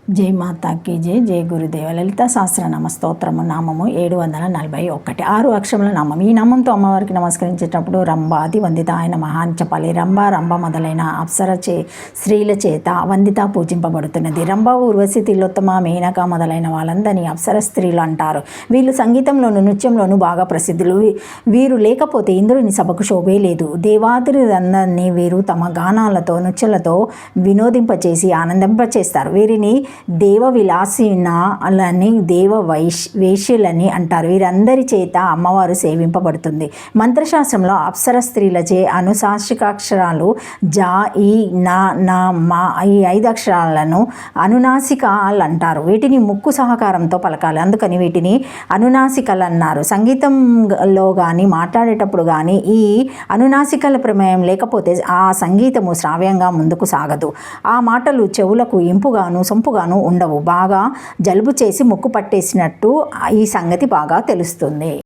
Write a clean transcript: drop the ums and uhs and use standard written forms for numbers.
జై మాతాకి జై గురుదేవ. లలిత సహస్రనామ స్తోత్రము నామము 741. 6 అక్షరముల నామం. ఈ నామంతో అమ్మవారికి నమస్కరించేటప్పుడు రంభాది వందిత ఆయన మహాన్ చెప్పాలి. రంభ మొదలైన అప్సర స్త్రీల చేత వందిత పూజింపబడుతున్నది. రంభ, ఊర్వశి, తిలోత్తమ, మేనక మొదలైన వాళ్ళందరినీ అప్సర స్త్రీలు అంటారు. వీళ్ళు సంగీతంలోను నృత్యంలోనూ బాగా ప్రసిద్ధులు. వీరు లేకపోతే ఇంద్రుని సభకు శోభే లేదు. దేవాదులందరినీ వీరు తమ గానాలతో నృత్యాలతో వినోదింపచేసి ఆనందింపచేస్తారు. వీరిని దేవ విలాసినాలని వేశ్యలని అంటారు. వీరందరి చేత అమ్మవారు సేవింపబడుతుంది. మంత్రశాస్త్రంలో అప్సర స్త్రీలచే అనుశాసికాక్షరాలు జా, ఈ, నా, నా, మా ఈ 5 అక్షరాలను అనునాసికాలు అంటారు. వీటిని ముక్కు సహకారంతో పలకాలి, అందుకని వీటిని అనునాసికలు అన్నారు. సంగీతంలో కానీ మాట్లాడేటప్పుడు కానీ ఈ అనునాసికల ప్రమేయం లేకపోతే ఆ సంగీతము శ్రావ్యంగా ముందుకు సాగదు. ఆ మాటలు చెవులకు ఇంపుగాను సొంపుగాను ఉండవు. బాగా జలుబు చేసి ముక్కు పట్టేసినట్టు ఈ సంగతి బాగా తెలుస్తుంది.